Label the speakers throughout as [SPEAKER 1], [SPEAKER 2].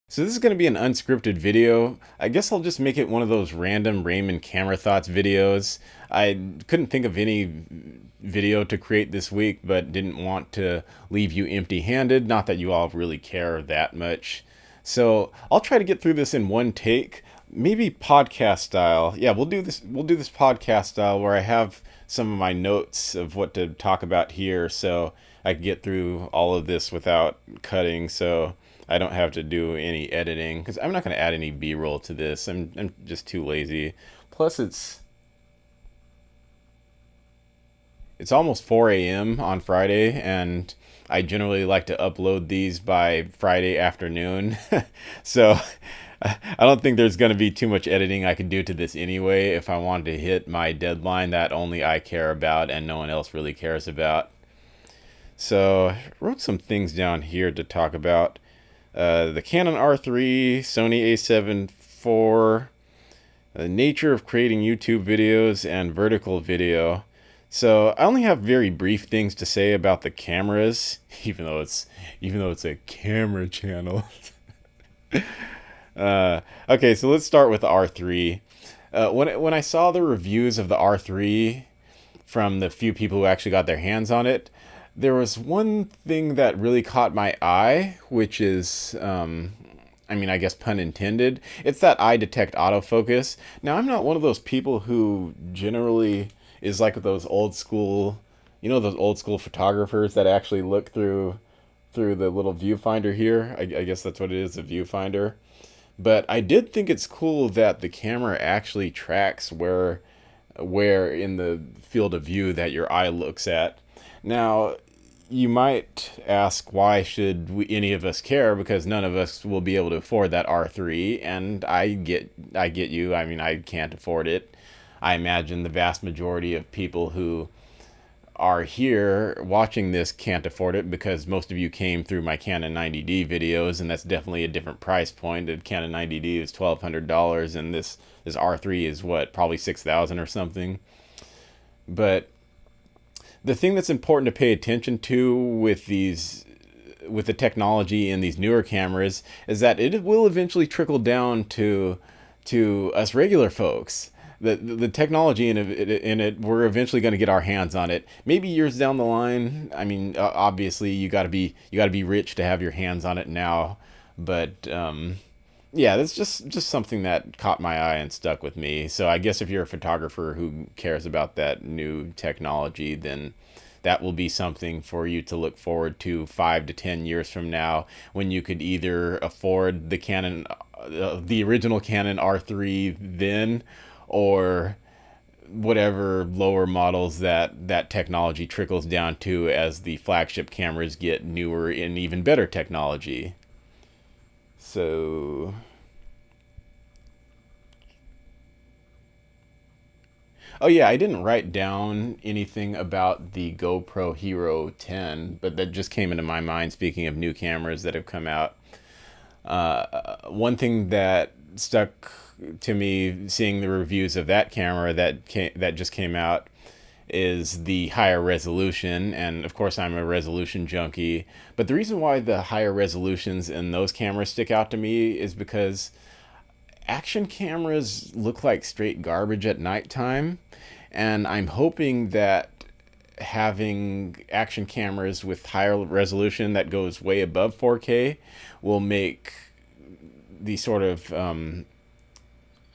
[SPEAKER 1] So this is going to be an unscripted video. I guess I'll just make it one of those random Raymond camera thoughts videos. I couldn't think of any video to create this week, but didn't want to leave you empty-handed. Not that you all really care that much. So I'll try to get through this in one take, maybe podcast style. Yeah, we'll do this. We'll do this podcast style where I have some of my notes of what to talk about here, so I can get through all of this without cutting. So I don't have to do any editing because I'm not going to add any B-roll to this. I'm just too lazy. Plus, it's almost 4 a.m. on Friday, and I generally like to upload these by Friday afternoon. So I don't think there's going to be too much editing I can do to this anyway if I wanted to hit my deadline that only I care about and no one else really cares about. So I wrote some things down here to talk about. The Canon R3, Sony A7 IV, the nature of creating YouTube videos, and vertical video. So I only have very brief things to say about the cameras, even though it's a camera channel. Okay, so let's start with the R3. When I saw the reviews of the R3 from the few people who actually got their hands on it, there was one thing that really caught my eye, which is, I guess pun intended. It's that eye detect autofocus. Now, I'm not one of those people who generally is like those old school, those old school photographers that actually look through the little viewfinder here. I guess that's what it is, a viewfinder. But I did think it's cool that the camera actually tracks where in the field of view that your eye looks at. Now, you might ask, why should any of us care? Because none of us will be able to afford that R3, and I get you. I mean, I can't afford it. I imagine the vast majority of people who are here watching this can't afford it because most of you came through my Canon 90D videos, and that's definitely a different price point. The Canon 90D is $1,200, and this R3 is what, probably $6,000 or something. But the thing that's important to pay attention to with the technology in these newer cameras is that it will eventually trickle down to us regular folks. The technology in it, we're eventually going to get our hands on it. Maybe years down the line. I mean, obviously you got to be rich to have your hands on it now, but yeah, that's just something that caught my eye and stuck with me. So I guess if you're a photographer who cares about that new technology, then that will be something for you to look forward to 5 to 10 years from now, when you could either afford the Canon, the original Canon R3 then, or whatever lower models that technology trickles down to as the flagship cameras get newer and even better technology. So, oh yeah, I didn't write down anything about the GoPro Hero 10, but that just came into my mind speaking of new cameras that have come out. One thing that stuck to me seeing the reviews of that camera that just came out is the higher resolution, and of course I'm a resolution junkie, but the reason why the higher resolutions in those cameras stick out to me is because action cameras look like straight garbage at nighttime, and I'm hoping that having action cameras with higher resolution that goes way above 4K will make the sort of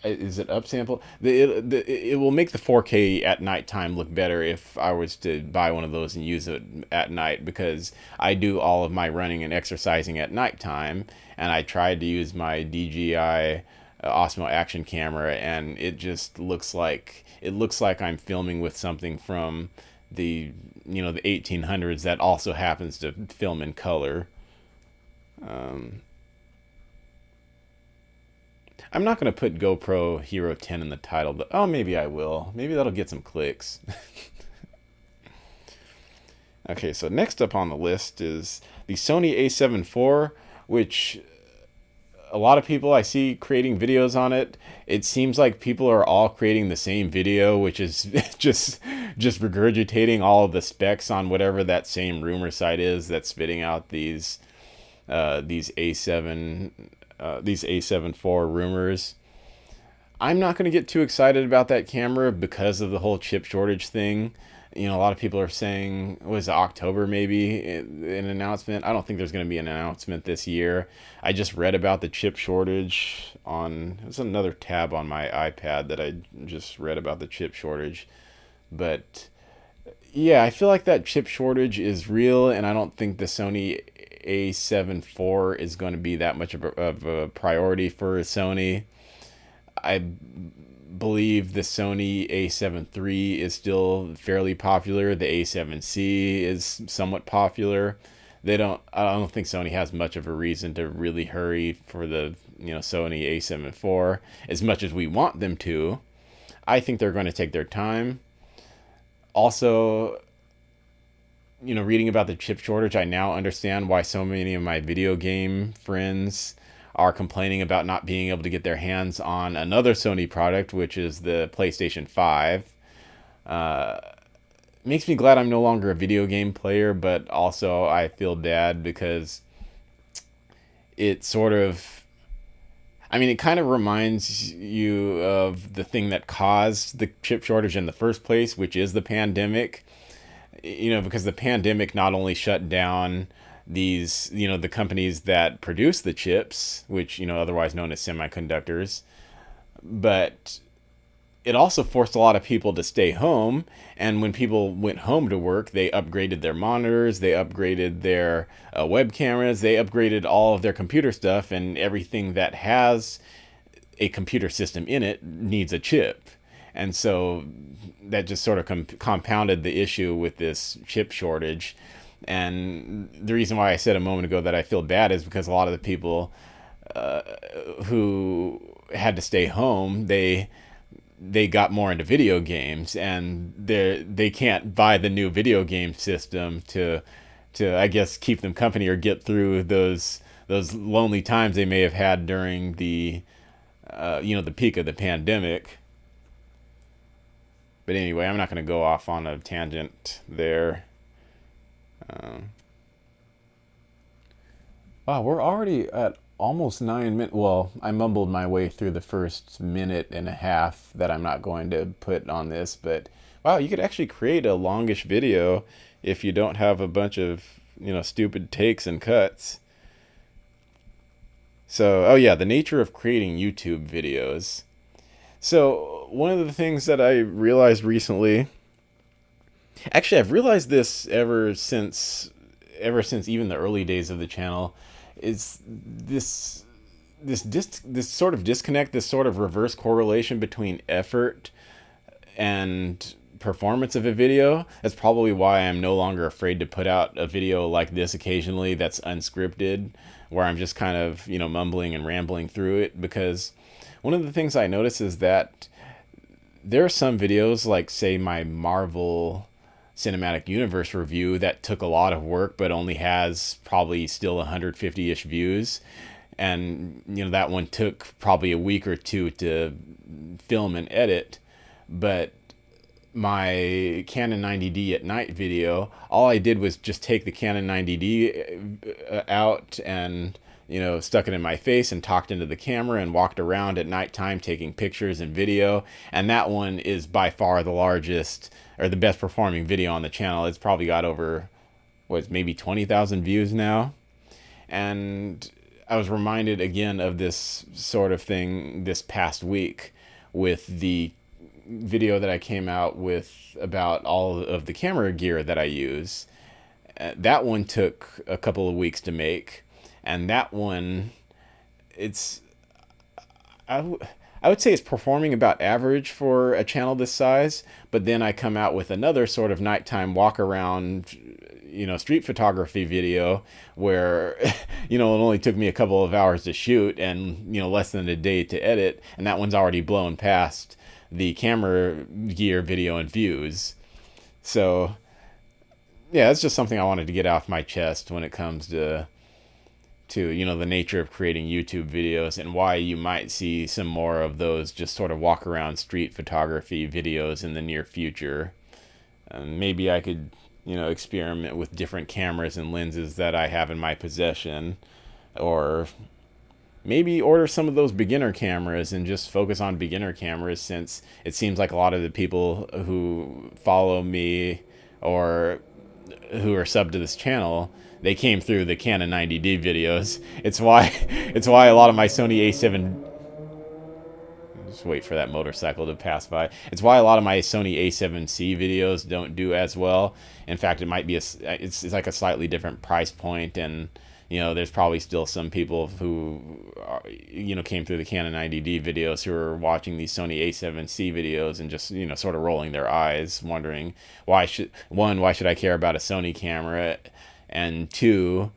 [SPEAKER 1] is it upsample? It will make the 4K at nighttime look better if I was to buy one of those and use it at night, because I do all of my running and exercising at nighttime, and I tried to use my DJI Osmo action camera, and it just looks like I'm filming with something from the the 1800s that also happens to film in color. I'm not going to put GoPro Hero 10 in the title, but oh, maybe I will. Maybe that'll get some clicks. Okay, so next up on the list is the Sony A7 IV, which a lot of people I see creating videos on it. It seems like people are all creating the same video, which is just regurgitating all of the specs on whatever that same rumor site is that's spitting out these A7 these A7 IV rumors. I'm not going to get too excited about that camera because of the whole chip shortage thing. You know, a lot of people are saying, was it October maybe, an announcement? I don't think there's going to be an announcement this year. I just read about the chip shortage on, there's another tab on my iPad that I just read about the chip shortage. But yeah, I feel like that chip shortage is real, and I don't think the Sony A7 IV is going to be that much of a priority for Sony. I believe the Sony A7 III is still fairly popular. The A7C is somewhat popular. I don't think Sony has much of a reason to really hurry for the, Sony A7 IV as much as we want them to. I think they're going to take their time. Also, reading about the chip shortage, I now understand why so many of my video game friends are complaining about not being able to get their hands on another Sony product, which is the PlayStation 5. Makes me glad I'm no longer a video game player, but also I feel bad because it it kind of reminds you of the thing that caused the chip shortage in the first place, which is the pandemic. Because the pandemic not only shut down these, the companies that produce the chips, which, otherwise known as semiconductors, but it also forced a lot of people to stay home. And when people went home to work, they upgraded their monitors, they upgraded their web cameras, they upgraded all of their computer stuff, and everything that has a computer system in it needs a chip. And so that just sort of compounded the issue with this chip shortage. And the reason why I said a moment ago that I feel bad is because a lot of the people who had to stay home, they got more into video games, and they can't buy the new video game system to I guess keep them company or get through those lonely times they may have had during the the peak of the pandemic. But anyway, I'm not going to go off on a tangent there. Wow, we're already at almost 9 minutes. Well, I mumbled my way through the first minute and a half that I'm not going to put on this, but wow, you could actually create a longish video if you don't have a bunch of, stupid takes and cuts. So, oh yeah, the nature of creating YouTube videos. So, one of the things that I realized recently, actually, I've realized this ever since even the early days of the channel, is this sort of disconnect, this sort of reverse correlation between effort and performance of a video. That's probably why I'm no longer afraid to put out a video like this occasionally that's unscripted, where I'm just kind of, mumbling and rambling through it, because one of the things I notice is that there are some videos, like say my Marvel Cinematic Universe review, that took a lot of work but only has probably still 150-ish views, and that one took probably a week or two to film and edit. But my Canon 90D at night video, all I did was just take the Canon 90D out and stuck it in my face and talked into the camera and walked around at nighttime taking pictures and video. And that one is by far the largest or the best performing video on the channel. It's probably got over, maybe 20,000 views now. And I was reminded again of this sort of thing this past week with the video that I came out with about all of the camera gear that I use. That one took a couple of weeks to make. And that one, I would say it's performing about average for a channel this size, but then I come out with another sort of nighttime walk around, street photography video where, it only took me a couple of hours to shoot and, less than a day to edit. And that one's already blown past the camera gear video and views. So yeah, it's just something I wanted to get off my chest when it comes to the nature of creating YouTube videos and why you might see some more of those just sort of walk around street photography videos in the near future. Maybe I could, experiment with different cameras and lenses that I have in my possession, or maybe order some of those beginner cameras and just focus on beginner cameras, since it seems like a lot of the people who follow me or who are subbed to this channel, they came through the Canon 90D videos. It's why a lot of my Sony A7, just wait for that motorcycle to pass by. It's why a lot of my Sony A7C videos don't do as well. In fact, it might be it's like a slightly different price point, and there's probably still some people who are, came through the Canon 90D videos who are watching these Sony A7C videos and just sort of rolling their eyes, wondering why should I care about a Sony camera, and two,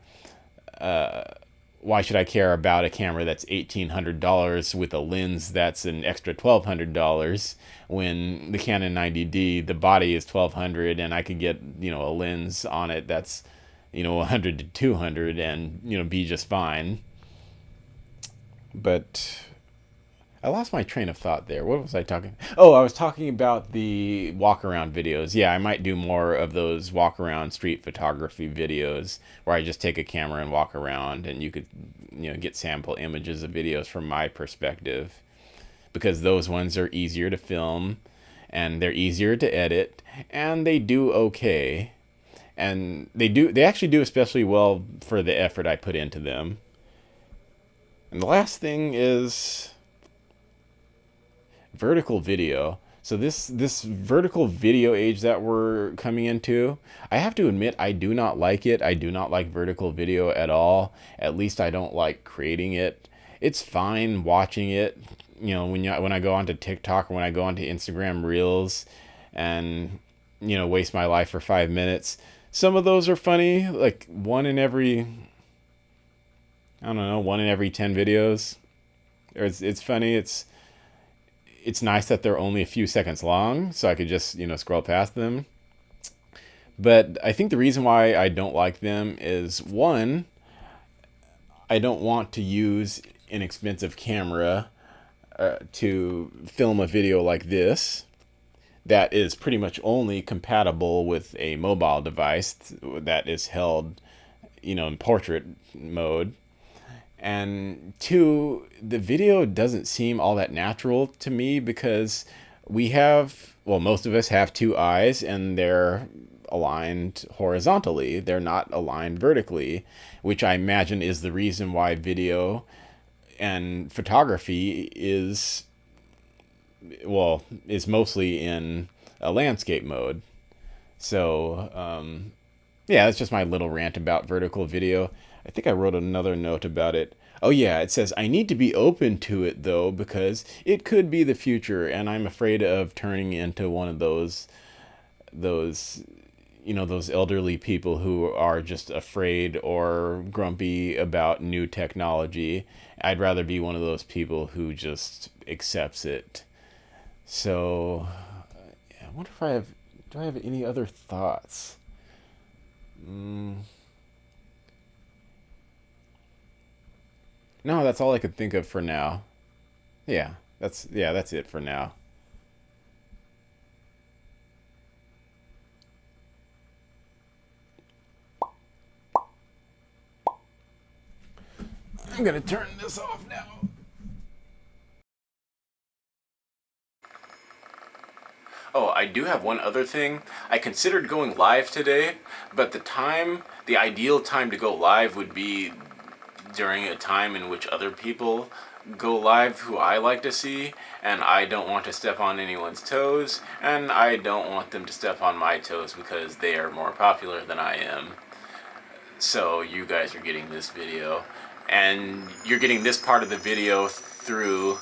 [SPEAKER 1] why should I care about a camera that's $1,800 with a lens that's an extra $1,200 when the Canon 90D, the body is $1,200, and I could get a lens on it that's 100 to 200 and be just fine. But I lost my train of thought there. What was I talking? Oh, I was talking about the walk around videos. Yeah, I might do more of those walk around street photography videos where I just take a camera and walk around, and you could, get sample images of videos from my perspective, because those ones are easier to film and they're easier to edit, and they do okay. And they actually do especially well for the effort I put into them. And the last thing is vertical video. So this vertical video age that we're coming into, I have to admit, I do not like it. I do not like vertical video at all. At least I don't like creating it. It's fine watching it, when I go onto TikTok or when I go onto Instagram Reels and waste my life for 5 minutes. Some of those are funny, like one in every 10 videos. Or it's funny. It's nice that they're only a few seconds long, so I could just, scroll past them. But I think the reason why I don't like them is, one, I don't want to use an expensive camera to film a video like this that is pretty much only compatible with a mobile device that is held, in portrait mode. And two, the video doesn't seem all that natural to me, because most of us have two eyes, and they're aligned horizontally. They're not aligned vertically, which I imagine is the reason why video and photography is mostly in a landscape mode. So, yeah, that's just my little rant about vertical video. I think I wrote another note about it. Oh yeah, it says, I need to be open to it though, because it could be the future, and I'm afraid of turning into one of those elderly people who are just afraid or grumpy about new technology. I'd rather be one of those people who just accepts it. So, I wonder if do I have any other thoughts? No, that's all I could think of for now. That's it for now. I'm gonna turn this off now. Oh, I do have one other thing. I considered going live today, but the ideal time to go live would be during a time in which other people go live who I like to see, and I don't want to step on anyone's toes, and I don't want them to step on my toes because they are more popular than I am. So you guys are getting this video, and you're getting this part of the video through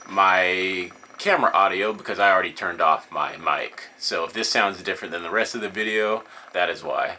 [SPEAKER 1] my camera audio because I already turned off my mic. So if this sounds different than the rest of the video, that is why.